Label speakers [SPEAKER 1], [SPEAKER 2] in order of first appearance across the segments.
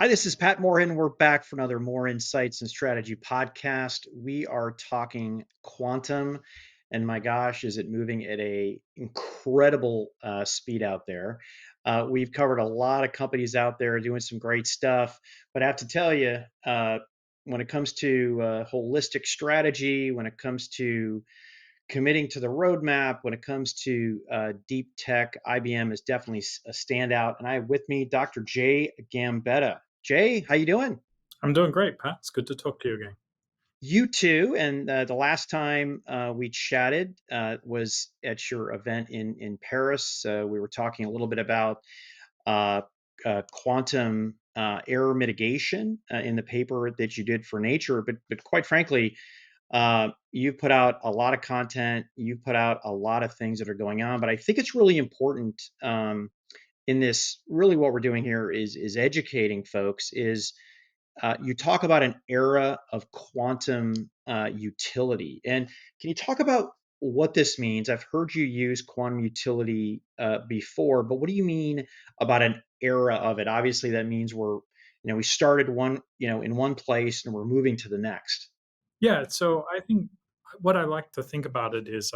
[SPEAKER 1] Hi, this is Pat Moorhead, and we're back for another More Insights and Strategy podcast. We are talking quantum, and my gosh, is it moving at a incredible speed out there? We've covered a lot of companies out there doing some great stuff, but I have to tell you, when it comes to holistic strategy, when it comes to committing to the roadmap, when it comes to deep tech, IBM is definitely a standout. And I have with me Dr. Jay Gambetta. Jay, how you doing?
[SPEAKER 2] I'm doing great, Pat. It's good to talk to you again.
[SPEAKER 1] You too. And the last time we chatted was at your event in Paris. We were talking a little bit about uh, quantum error mitigation in the paper that you did for Nature. But quite frankly, you've put out a lot of content. You've put out a lot of things that are going on. But I think it's really important in this. Really, what we're doing here is educating folks. Is You talk about an era of quantum utility. And can you talk about what this means? I've heard you use quantum utility before, but what do you mean about an era of it? Obviously, that means we started in one place and we're moving to the next.
[SPEAKER 2] Yeah, so I think what I like to think about it is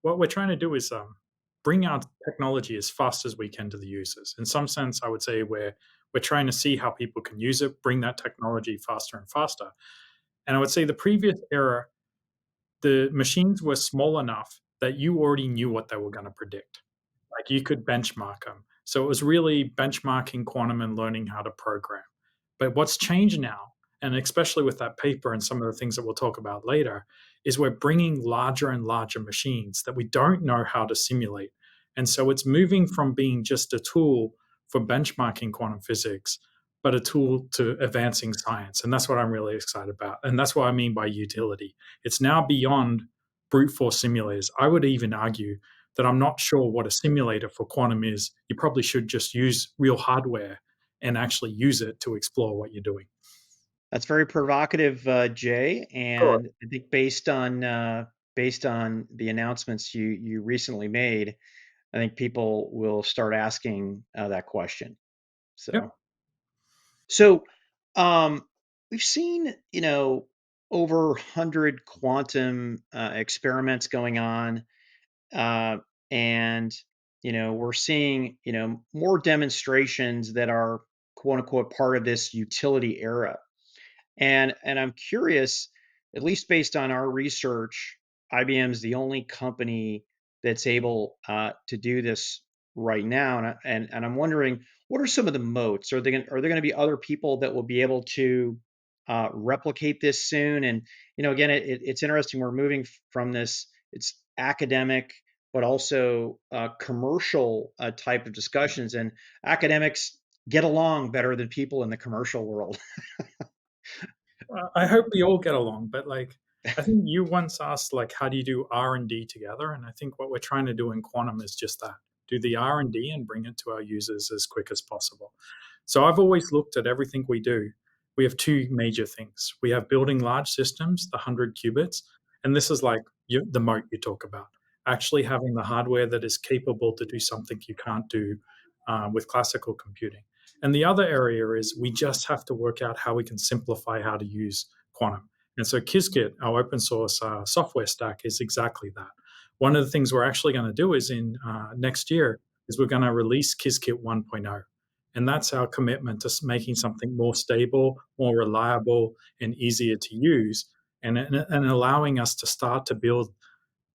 [SPEAKER 2] what we're trying to do is bring out technology as fast as we can to the users. In some sense, I would say we're trying to see how people can use it, bring that technology faster and faster. And I would say the previous era, the machines were small enough that you already knew what they were going to predict. Like you could benchmark them. So it was really benchmarking quantum and learning how to program. But what's changed now, and especially with that paper and some of the things that we'll talk about later, is we're bringing larger and larger machines that we don't know how to simulate. And so it's moving from being just a tool for benchmarking quantum physics, but a tool to advancing science. And that's what I'm really excited about. And that's what I mean by utility. It's now beyond brute force simulators. I would even argue that I'm not sure what a simulator for quantum is. You probably should just use real hardware and actually use it to explore what you're doing.
[SPEAKER 1] That's very provocative, Jay,
[SPEAKER 2] Sure.
[SPEAKER 1] and I think based on the announcements you recently made, I think people will start asking that question.
[SPEAKER 2] Yep.
[SPEAKER 1] So, um, we've seen over 100 quantum experiments going on, uh, and we're seeing more demonstrations that are quote unquote part of this utility era. And I'm curious, at least based on our research, IBM is the only company that's able to do this right now. And I'm wondering, what are some of the moats? Are there going to be other people that will be able to replicate this soon? And again, it's interesting. We're moving from this. It's academic, but also commercial type of discussions. And academics get along better than people in the commercial world.
[SPEAKER 2] I hope we all get along, but I think you once asked how do you do R&D together, and I think what we're trying to do in quantum is just that. Do the R&D and bring it to our users as quick as possible. So I've always looked at everything we do. We have two major things. We have building large systems, the 100 qubits, and this is the moat you talk about. Actually having the hardware that is capable to do something you can't do with classical computing. And the other area is we just have to work out how we can simplify how to use quantum. And so Qiskit, our open source software stack, is exactly that. One of the things we're actually going to do is in next year is we're going to release Qiskit 1.0. And that's our commitment to making something more stable, more reliable, and easier to use, and allowing us to start to build,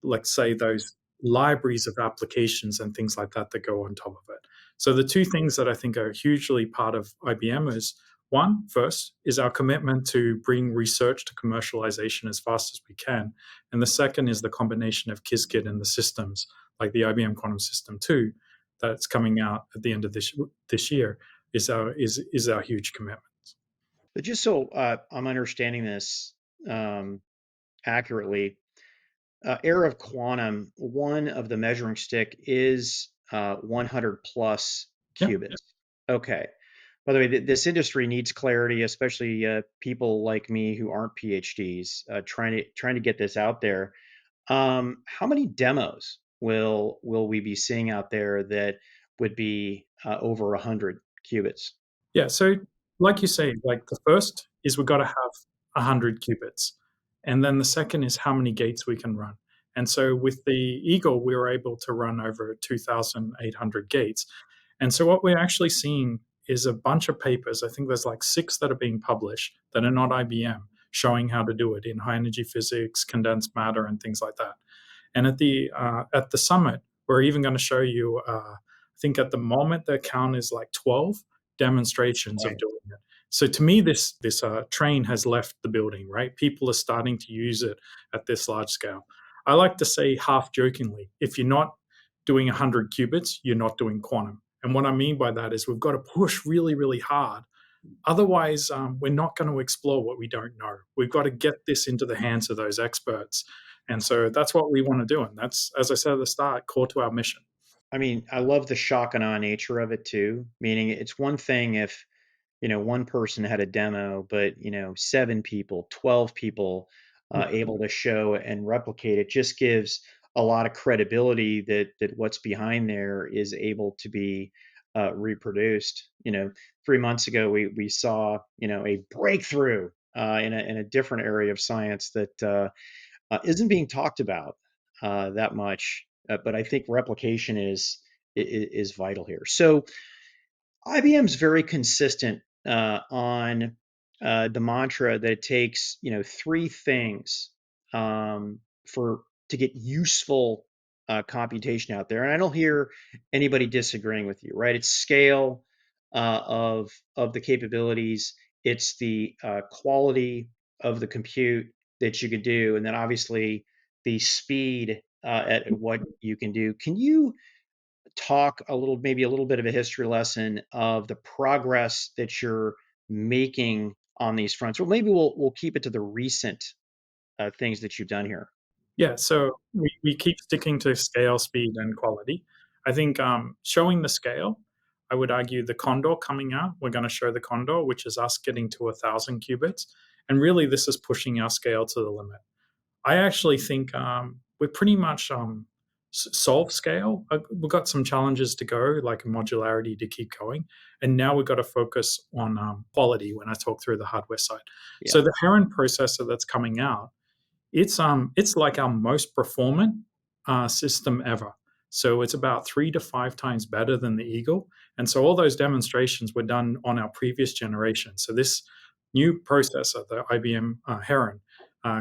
[SPEAKER 2] let's say, those libraries of applications and things like that that go on top of it. So the two things that I think are hugely part of IBM is one, first, is our commitment to bring research to commercialization as fast as we can. And the second is the combination of Qiskit and the systems, like the IBM Quantum System 2, that's coming out at the end of this year, is our huge commitment.
[SPEAKER 1] But just so I'm understanding this um, accurately, era of quantum, one of the measuring stick is 100 plus
[SPEAKER 2] Yeah.
[SPEAKER 1] qubits. Okay. By the way, this industry needs clarity, especially people like me who aren't PhDs, trying to get this out there. How many demos will we be seeing out there that would be over 100 qubits?
[SPEAKER 2] Yeah. So like you say, like the first is we've got to have 100 qubits. And then the second is how many gates we can run. And so with the Eagle, we were able to run over 2,800 gates. And so what we're actually seeing is a bunch of papers. I think there's like 6 that are being published that are not IBM, showing how to do it in high energy physics, condensed matter, and things like that. And at the summit, we're even going to show you. I think at the moment the count is like 12 demonstrations of
[SPEAKER 1] Right.
[SPEAKER 2] doing it. So to me, this train has left the building. Right, people are starting to use it at this large scale. I like to say half jokingly, if you're not doing 100 qubits, you're not doing quantum. And what I mean by that is we've got to push really, really hard. Otherwise, we're not going to explore what we don't know. We've got to get this into the hands of those experts. And so that's what we want to do. And that's, as I said at the start, core to our mission.
[SPEAKER 1] I mean, I love the shock and awe nature of it too. Meaning, it's one thing if one person had a demo, but 7 people, 12 people
[SPEAKER 2] Yeah.
[SPEAKER 1] able to show and replicate it just gives a lot of credibility that what's behind there is able to be reproduced. 3 months ago we saw a breakthrough in a different area of science that isn't being talked about that much, but I think replication is vital here. So IBM's very consistent on the mantra that it takes, 3 things for to get useful computation out there. And I don't hear anybody disagreeing with you, right? It's scale of the capabilities. It's the quality of the compute that you could do, and then obviously the speed at what you can do. Can you talk maybe a little bit of a history lesson of the progress that you're making on these fronts? Or maybe we'll keep it to the recent things that you've done here.
[SPEAKER 2] Yeah, so we keep sticking to scale, speed, and quality. I think showing the scale, I would argue the Condor coming out, we're going to show the Condor, which is us getting to 1,000 qubits. And really, this is pushing our scale to the limit. I actually think we're pretty much solve scale. We've got some challenges to go, like modularity to keep going. And now we've got to focus on quality when I talk through the hardware side.
[SPEAKER 1] Yeah.
[SPEAKER 2] So the Heron processor that's coming out, it's like our most performant system ever. So it's about 3 to 5 times better than the Eagle. And so all those demonstrations were done on our previous generation. So this new processor, the IBM Heron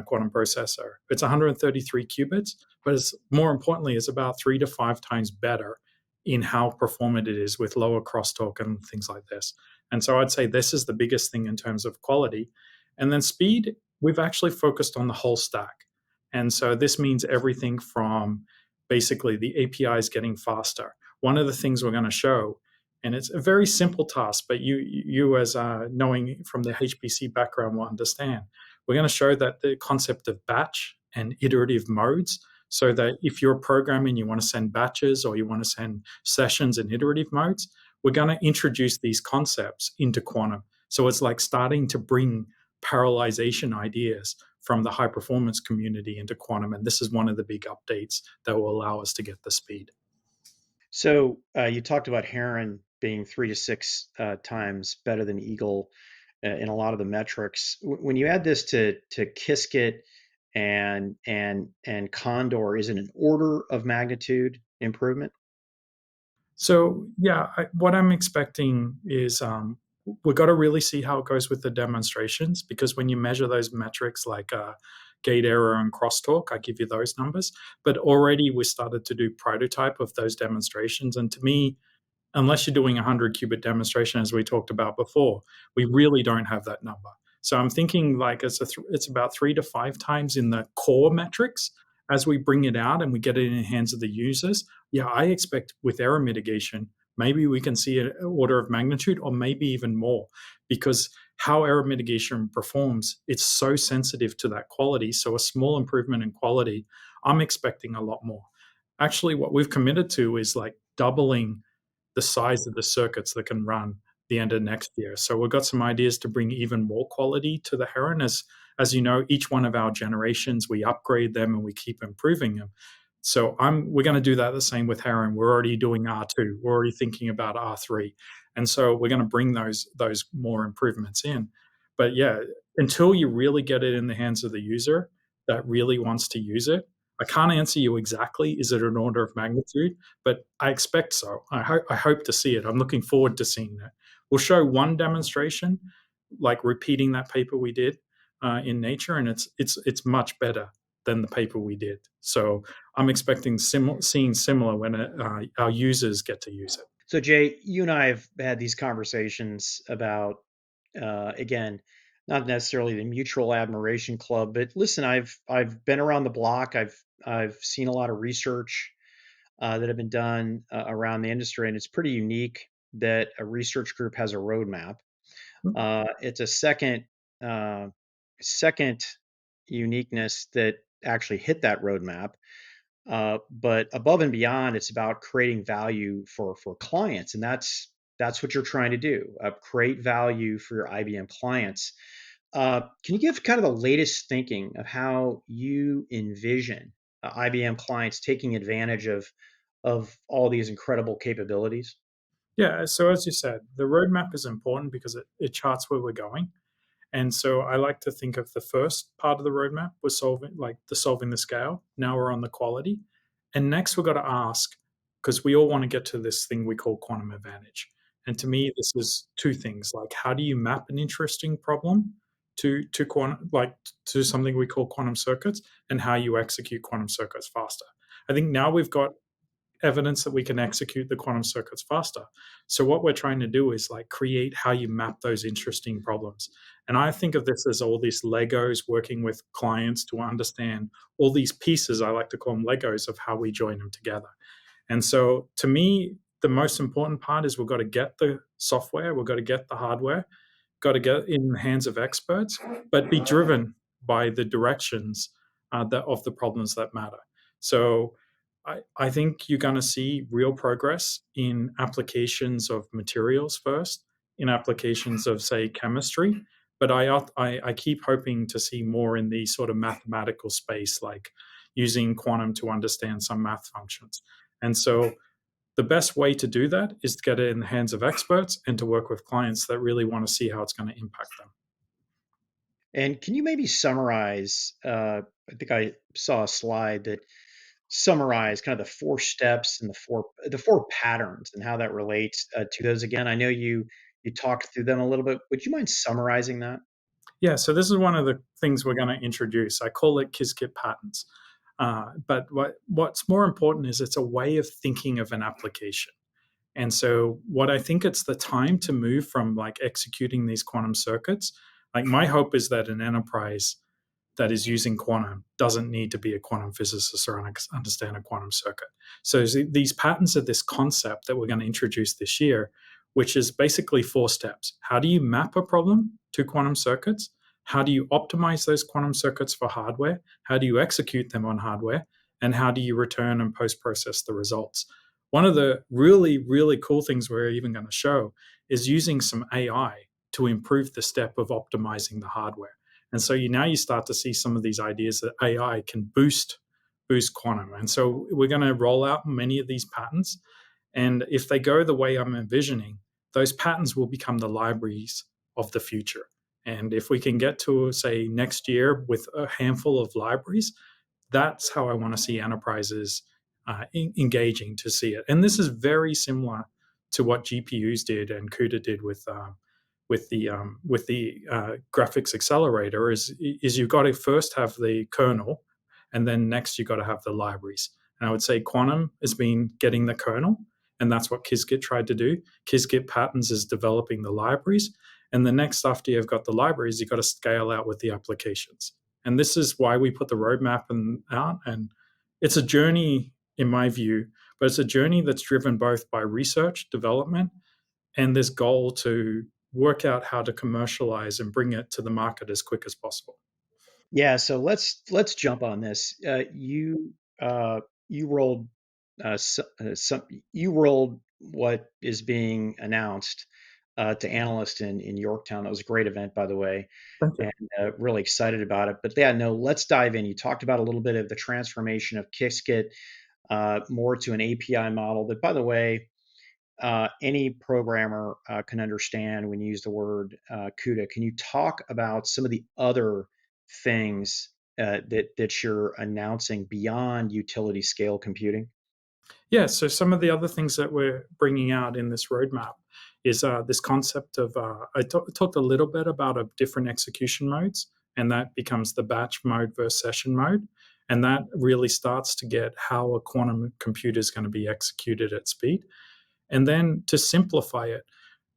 [SPEAKER 2] quantum processor, it's 133 qubits, but it's more importantly, it's about 3 to 5 times better in how performant it is with lower crosstalk and things like this. And so I'd say this is the biggest thing in terms of quality. And then speed, we've actually focused on the whole stack. And so this means everything from basically the APIs getting faster. One of the things we're going to show, and it's a very simple task, but you as knowing from the HPC background will understand. We're going to show that the concept of batch and iterative modes, so that if you're programming, you want to send batches or you want to send sessions in iterative modes, we're going to introduce these concepts into quantum. So it's like starting to bring parallelization ideas from the high performance community into quantum. And this is one of the big updates that will allow us to get the speed.
[SPEAKER 1] So you talked about Heron being 3 to 6 times better than Eagle in a lot of the metrics. When you add this to Qiskit and Condor, is it an order of magnitude improvement?
[SPEAKER 2] So yeah, what I'm expecting is we've got to really see how it goes with the demonstrations, because when you measure those metrics like gate error and crosstalk, I give you those numbers. But already we started to do prototype of those demonstrations, and to me, unless you're doing a 100 qubit demonstration, as we talked about before, we really don't have that number. So I'm thinking like it's about 3 to 5 times in the core metrics. As we bring it out and we get it in the hands of the users, yeah, I expect with error mitigation, maybe we can see an order of magnitude or maybe even more, because how error mitigation performs, it's so sensitive to that quality. So a small improvement in quality, I'm expecting a lot more. Actually, what we've committed to is like doubling the size of the circuits that can run the end of next year. So we've got some ideas to bring even more quality to the Heron. As you know, each one of our generations, we upgrade them and we keep improving them. So we're going to do that the same with Heron. We're already doing R2. We're already thinking about R3. And so we're going to bring those more improvements in. But yeah, until you really get it in the hands of the user that really wants to use it, I can't answer you exactly. Is it an order of magnitude? But I expect so. I hope to see it. I'm looking forward to seeing that. We'll show one demonstration, like repeating that paper we did in Nature, and it's much better than the paper we did. So I'm expecting seeing similar when our users get to use it.
[SPEAKER 1] So, Jay, you and I have had these conversations about, again, not necessarily the mutual admiration club, but listen, I've been around the block. I've seen a lot of research that have been done around the industry, and it's pretty unique that a research group has a roadmap. It's a second uniqueness that actually hit that roadmap. But above and beyond, it's about creating value for clients, and that's what you're trying to do. Create value for your IBM clients. Can you give kind of the latest thinking of how you envision IBM clients taking advantage of all these incredible capabilities?
[SPEAKER 2] Yeah. So as you said, the roadmap is important because it charts where we're going. And so I like to think of the first part of the roadmap was solving the scale. Now we're on the quality. And next we've got to ask, because we all want to get to this thing we call quantum advantage. And to me, this is two things. Like how do you map an interesting problem to quantum to something we call quantum circuits, and how you execute quantum circuits faster. I think now we've got evidence that we can execute the quantum circuits faster. So what we're trying to do is like create how you map those interesting problems. And I think of this as all these Legos working with clients to understand all these pieces, I like to call them Legos, of how we join them together. And so to me, the most important part is we've got to get the software, we've got to get the hardware, got to get in the hands of experts, but be driven by the directions of the problems that matter. So I think you're going to see real progress in applications of materials first, in applications of, say, chemistry. But I keep hoping to see more in the sort of mathematical space, like using quantum to understand some math functions. And so the best way to do that is to get it in the hands of experts and to work with clients that really want to see how it's going to impact them.
[SPEAKER 1] And can you maybe summarize? I think I saw a slide that summarized kind of the four steps and the four patterns and how that relates to those. Again, I know you talked through them a little bit. Would you mind summarizing that?
[SPEAKER 2] Yeah, so this is one of the things we're going to introduce. I call it Qiskit patterns. But what's more important is it's a way of thinking of an application. And so, what I think it's the time to move from like executing these quantum circuits. Like, my hope is that an enterprise that is using quantum doesn't need to be a quantum physicist or understand a quantum circuit. So these patterns are this concept that we're going to introduce this year, which is basically four steps. How do you map a problem to quantum circuits? How do you optimize those quantum circuits for hardware? How do you execute them on hardware? And how do you return and post-process the results? One of the really, really cool things we're even going to show is using some AI to improve the step of optimizing the hardware. And so you start to see some of these ideas that AI can boost quantum. And so we're going to roll out many of these patterns. And if they go the way I'm envisioning, those patterns will become the libraries of the future. And if we can get to, say, next year with a handful of libraries, that's how I want to see enterprises engaging to see it. And this is very similar to what GPUs did and CUDA did with the graphics accelerator. Is you've got to first have the kernel, and then next you've got to have the libraries. And I would say quantum has been getting the kernel, and that's what Qiskit tried to do. Qiskit Patterns is developing the libraries, and the next after you've got the libraries, you've got to scale out with the applications. And this is why we put the roadmap out. And it's a journey, in my view, but it's a journey that's driven both by research, development, and this goal to work out how to commercialize and bring it to the market as quick as possible.
[SPEAKER 1] Yeah, so let's jump on this. You rolled some you rolled what is being announced to analysts in Yorktown. That was a great event, by the way,
[SPEAKER 2] Thank you.
[SPEAKER 1] and really excited about it. But yeah, no, let's dive in. You talked about a little bit of the transformation of Qiskit more to an API model. That, by the way, any programmer can understand when you use the word CUDA. Can you talk about some of the other things that you're announcing beyond utility scale computing?
[SPEAKER 2] Yeah, so some of the other things that we're bringing out in this roadmap is this concept of talked a little bit about different execution modes, and that becomes the batch mode versus session mode. And that really starts to get how a quantum computer is going to be executed at speed. And then to simplify it,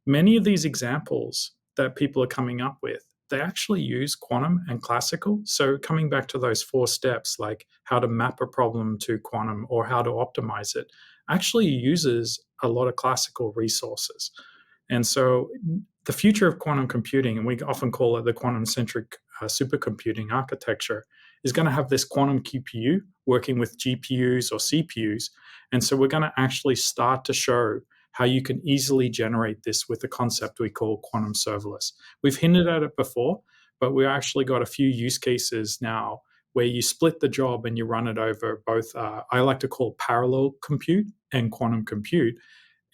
[SPEAKER 2] many of these examples that people are coming up with, they actually use quantum and classical. So coming back to those four steps, like how to map a problem to quantum or how to optimize it, actually uses a lot of classical resources. And so the future of quantum computing, and we often call it the quantum centric supercomputing architecture, is going to have this quantum QPU working with GPUs or CPUs. And so we're going to actually start to show how you can easily generate this with a concept we call quantum serverless. We've hinted at it before, but we actually got a few use cases now where you split the job and you run it over both, I like to call parallel compute and quantum compute.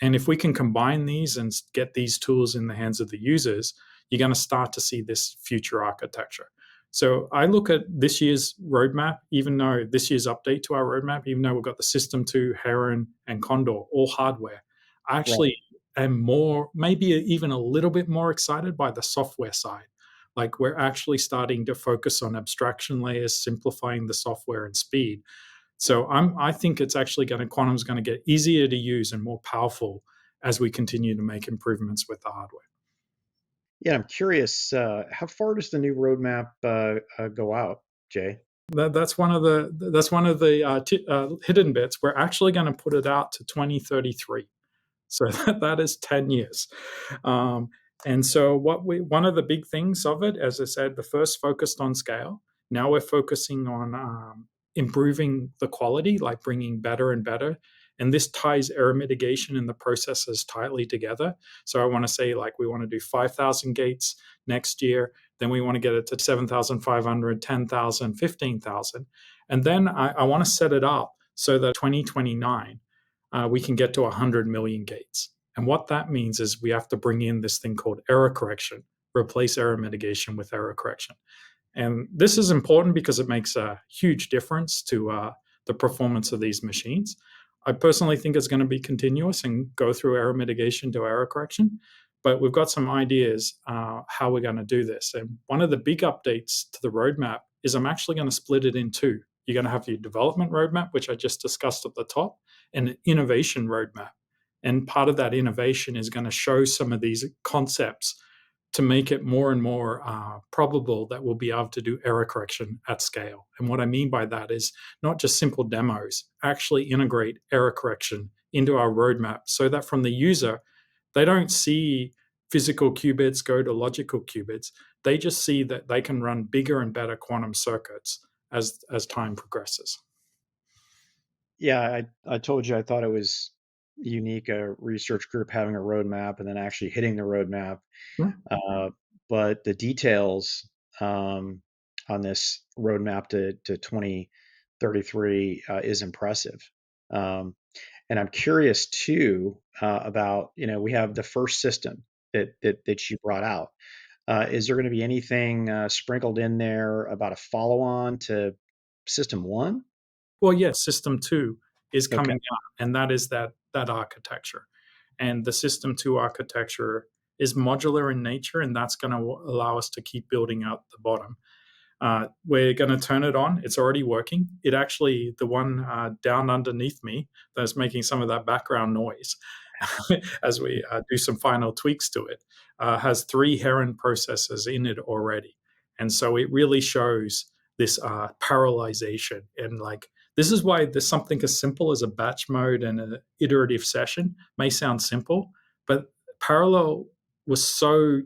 [SPEAKER 2] And if we can combine these and get these tools in the hands of the users, you're going to start to see this future architecture. So I look at this year's roadmap, even though this year's update to our roadmap, even though we've got the System 2, Heron, and Condor, all hardware, I
[SPEAKER 1] Right.
[SPEAKER 2] actually am more, maybe even a little bit more excited by the software side. Like we're actually starting to focus on abstraction layers, simplifying the software and speed. So I think it's actually going to quantum's going to get easier to use and more powerful as we continue to make improvements with the hardware.
[SPEAKER 1] Yeah, I'm curious. How far does the new roadmap go out, Jay?
[SPEAKER 2] That's one of the hidden bits. We're actually going to put it out to 2033. So that is 10 years. Um, and so one of the big things of it, as I said, the first focused on scale. Now we're focusing on improving the quality, like bringing better and better. And this ties error mitigation and the processes tightly together. So I want to say like we want to do 5,000 gates next year. Then we want to get it to 7,500, 10,000, 15,000. And then I want to set it up so that 2029, we can get to 100 million gates. And what that means is we have to bring in this thing called error correction, replace error mitigation with error correction. And this is important because it makes a huge difference to the performance of these machines. I personally think it's going to be continuous and go through error mitigation to error correction. But we've got some ideas how we're going to do this. And one of the big updates to the roadmap is I'm actually going to split it in two. You're going to have your development roadmap, which I just discussed at the top, and an innovation roadmap. And part of that innovation is going to show some of these concepts to make it more and more probable that we'll be able to do error correction at scale. And what I mean by that is not just simple demos, actually integrate error correction into our roadmap so that from the user, they don't see physical qubits go to logical qubits. They just see that they can run bigger and better quantum circuits as time progresses.
[SPEAKER 1] Yeah, I told you I thought it was unique, a research group having a roadmap and then actually hitting the roadmap.
[SPEAKER 2] Yeah.
[SPEAKER 1] Uh, but the details on this roadmap to 2033 is impressive. Um, and I'm curious too about, we have the first system that you brought out. Is there going to be anything sprinkled in there about a follow-on to system one?
[SPEAKER 2] Well, yes, System 2 is
[SPEAKER 1] Okay.
[SPEAKER 2] coming out, and that is that architecture. And the System 2 architecture is modular in nature, and that's going to allow us to keep building out the bottom. We're going to turn it on. It's already working. It actually, the one down underneath me that's making some of that background noise as we do some final tweaks to it, has 3 Heron processors in it already. And so it really shows this parallelization. And like, this is why there's something as simple as a batch mode and an iterative session may sound simple, but parallel was so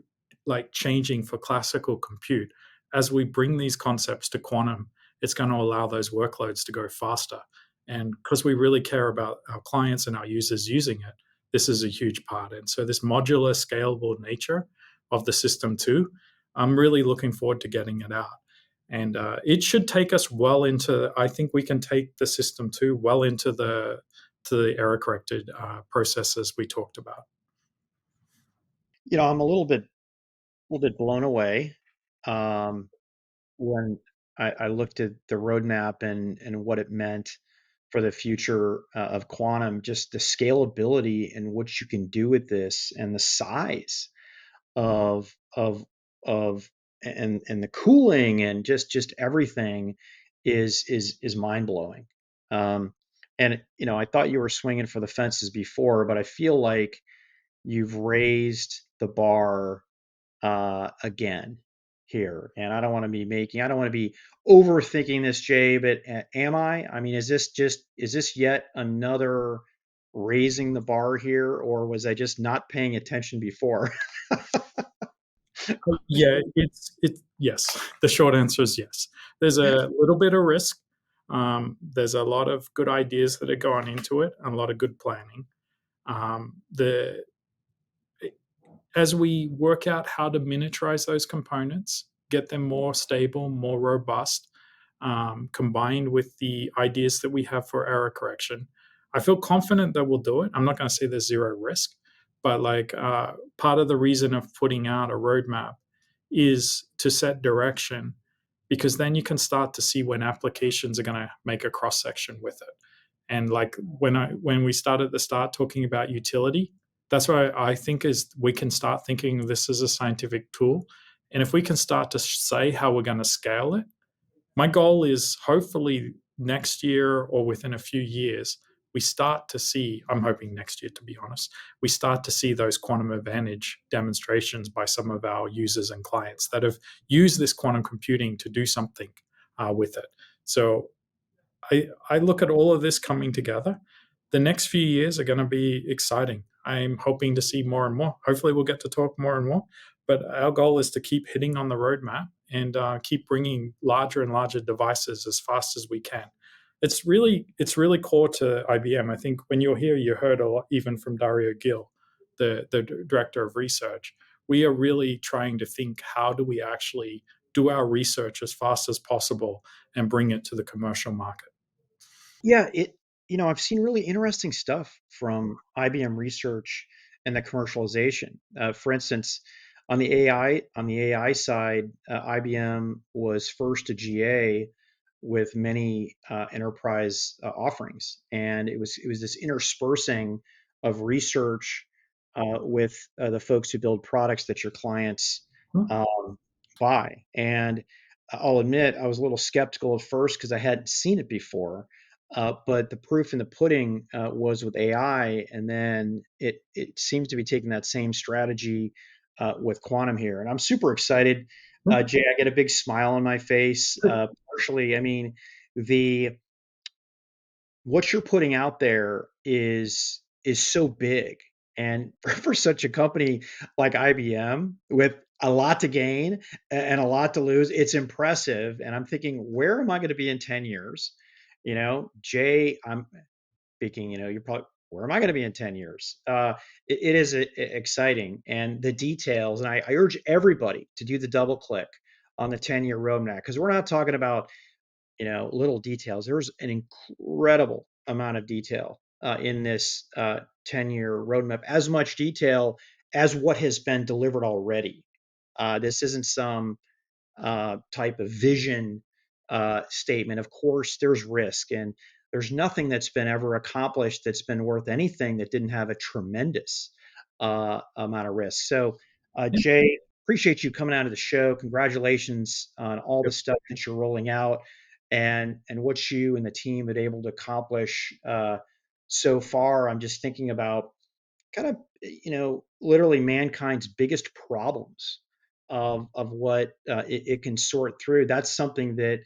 [SPEAKER 2] like changing for classical compute. As we bring these concepts to quantum, it's going to allow those workloads to go faster. And because we really care about our clients and our users using it, this is a huge part. And so, this modular, scalable nature of the System 2, I'm really looking forward to getting it out. And it should take us well into, I think we can take the System 2 well into the to the error corrected processes we talked about.
[SPEAKER 1] I'm a little bit blown away um, when I looked at the roadmap and what it meant for the future of quantum, just the scalability and what you can do with this and the size of of and the cooling and just everything is mind blowing. Um, and I thought you were swinging for the fences before, but I feel like you've raised the bar again here. And I don't want to be overthinking this, Jay, but am I? I mean, is this yet another raising the bar here, or was I just not paying attention before?
[SPEAKER 2] Yeah, it's yes. The short answer is yes. There's a little bit of risk. There's a lot of good ideas that are going into it, and a lot of good planning. The As we work out how to miniaturize those components, get them more stable, more robust, combined with the ideas that we have for error correction, I feel confident that we'll do it. I'm not going to say there's zero risk, but part of the reason of putting out a roadmap is to set direction, because then you can start to see when applications are going to make a cross section with it. And like when we started at the start talking about utility, that's why I think is we can start thinking of this as a scientific tool. And if we can start to say how we're going to scale it, my goal is hopefully next year or within a few years, we start to see, I'm hoping next year, to be honest, we start to see those quantum advantage demonstrations by some of our users and clients that have used this quantum computing to do something with it. So I look at all of this coming together. The next few years are going to be exciting. I'm hoping to see more and more. Hopefully, we'll get to talk more and more. But our goal is to keep hitting on the roadmap and keep bringing larger and larger devices as fast as we can. It's really core to IBM. I think when you're here, you heard a lot, even from Dario Gil, the director of research. We are really trying to think, how do we actually do our research as fast as possible and bring it to the commercial market?
[SPEAKER 1] Yeah, I've seen really interesting stuff from IBM research and the commercialization. For instance, on the AI side, IBM was first to GA with many enterprise offerings, and it was this interspersing of research with the folks who build products that your clients
[SPEAKER 2] Hmm.
[SPEAKER 1] um, buy. And I'll admit I was a little skeptical at first because I hadn't seen it before, but the proof in the pudding was with AI, and then it seems to be taking that same strategy with quantum here, and I'm super excited. Jay, I get a big smile on my face. Partially, I mean, the what you're putting out there is so big, and for such a company like IBM with a lot to gain and a lot to lose, it's impressive. And I'm thinking, where am I going to be in 10 years? Jay, I'm speaking, you're probably, where am I going to be in 10 years? It is exciting, and the details. And I urge everybody to do the double click on the 10-year roadmap, because we're not talking about little details. There's an incredible amount of detail in this 10-year roadmap, as much detail as what has been delivered already. This isn't some type of vision statement. Of course, there's risk, and there's nothing that's been ever accomplished that's been worth anything that didn't have a tremendous amount of risk. So,
[SPEAKER 2] Yeah.
[SPEAKER 1] Jay, appreciate you coming out of the show. Congratulations on all the
[SPEAKER 2] Yep.
[SPEAKER 1] stuff that you're rolling out, and what you and the team have been able to accomplish so far. I'm just thinking about kind of literally mankind's biggest problems of what it can sort through. That's something that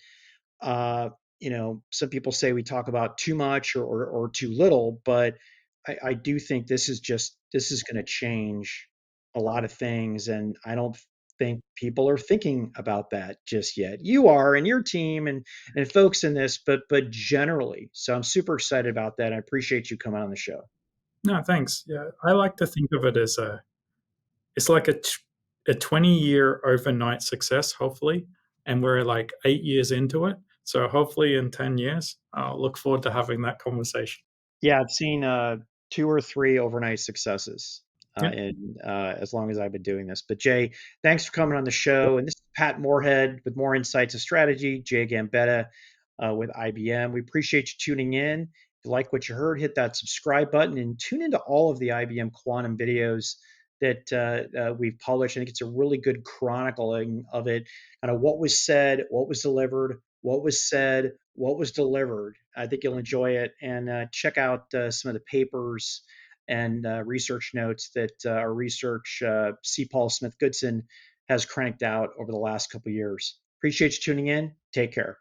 [SPEAKER 1] some people say we talk about too much or too little, but I do think this is going to change a lot of things, and I don't think people are thinking about that just yet. You are, and your team, and folks in this, but generally. So I'm super excited about that. I appreciate you coming on the show.
[SPEAKER 2] No, thanks. Yeah, I like to think of it as it's like a 20-year overnight success, hopefully, and we're like 8 years into it. So hopefully in 10 years, I'll look forward to having that conversation.
[SPEAKER 1] Yeah, I've seen two or three overnight successes
[SPEAKER 2] Yeah.
[SPEAKER 1] in as long as I've been doing this. But Jay, thanks for coming on the show. And this is Pat Moorhead with more insights and strategy. Jay Gambetta with IBM. We appreciate you tuning in. If you like what you heard, hit that subscribe button and tune into all of the IBM quantum videos that we've published. I think it's a really good chronicling of it, kind of what was said, what was delivered, what was said, what was delivered. I think you'll enjoy it, and check out some of the papers and research notes that our research C. Paul Smith Goodson has cranked out over the last couple of years. Appreciate you tuning in. Take care.